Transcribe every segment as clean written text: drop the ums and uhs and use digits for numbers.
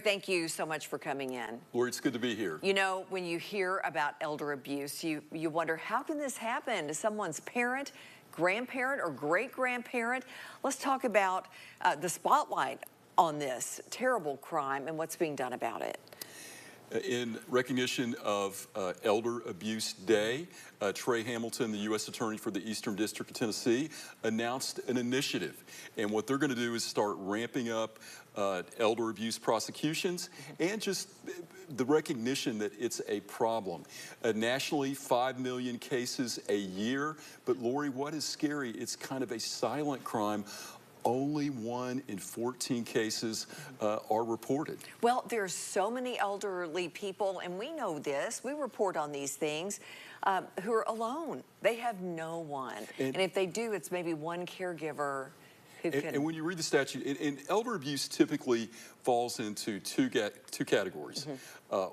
Thank you so much for coming in. Lori, it's good to be here. You know, when you hear about elder abuse, you wonder, how can this happen to someone's parent, grandparent, or great-grandparent? Let's talk about the spotlight on this terrible crime and what's being done about it. In recognition of Elder Abuse Day, Trey Hamilton, the U.S. Attorney for the Eastern District of Tennessee, announced an initiative. And what they're going to do is start ramping up elder abuse prosecutions and just the recognition that it's a problem. Nationally, 5 million cases a year. But Lori, what is scary, it's kind of a silent crime. Only 1 in 14 cases are reported. Well, there's so many elderly people, and we know this, we report on these things, who are alone. They have no one. And if they do, it's maybe one caregiver who can... And when you read the statute, and elder abuse typically falls into two categories.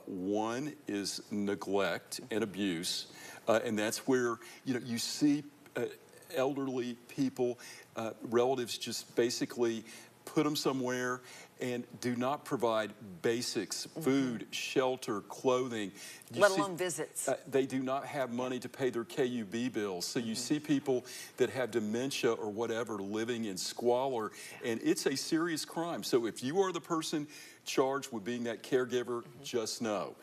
One is neglect and abuse, and that's where, you know, you see elderly people, relatives just basically put them somewhere and do not provide basics, food, shelter, clothing. Let alone visits. They do not have money to pay their KUB bills. So you see people that have dementia or whatever living in squalor, and it's a serious crime. So if you are the person charged with being that caregiver, just know.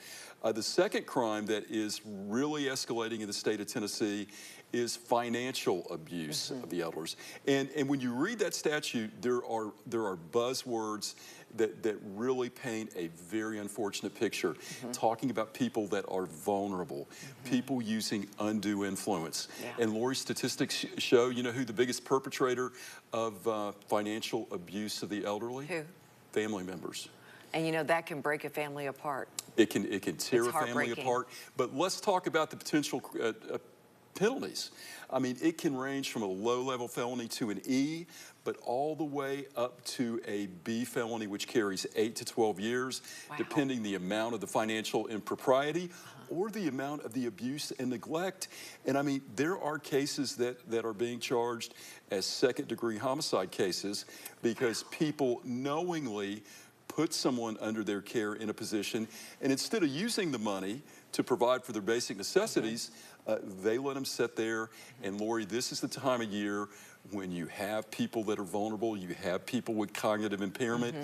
The second crime that is really escalating in the state of Tennessee is financial abuse of the elders. And when you read that statute, there are buzzwords that really paint a very unfortunate picture, talking about people that are vulnerable, people using undue influence. And Lori, statistics show, you know who the biggest perpetrator of financial abuse of the elderly? Who? Family members. And you know, that can break a family apart. It can tear a family apart. But let's talk about the potential penalties. I mean, it can range from a low-level felony to an E, but all the way up to a B felony, which carries 8 to 12 years, depending the amount of the financial impropriety or the amount of the abuse and neglect. And I mean, there are cases that are being charged as second-degree homicide cases because people knowingly put someone under their care in a position, and instead of using the money to provide for their basic necessities, they let them sit there. And Lori, this is the time of year when you have people that are vulnerable, you have people with cognitive impairment.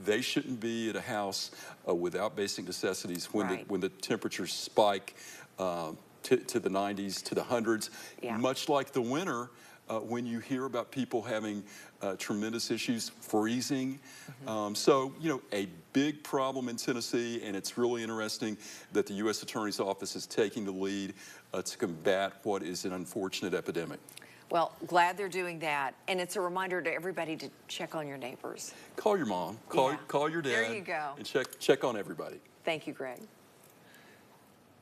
They shouldn't be at a house without basic necessities when the temperatures spike to the 90s, to the hundreds. Much like the winter, when you hear about people having tremendous issues freezing. So, you know, a big problem in Tennessee, and it's really interesting that the U.S. Attorney's Office is taking the lead to combat what is an unfortunate epidemic. Well, glad they're doing that. And it's a reminder to everybody to check on your neighbors. Call your mom, call your dad. There you go. And check on everybody. Thank you, Greg.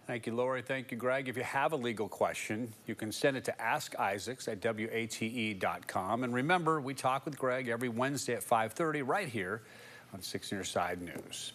Thank you, Lori. Thank you, Greg. If you have a legal question, you can send it to AskIssacs@WATE.com. And remember, we talk with Greg every Wednesday at 5:30 right here on 6 Near Side News.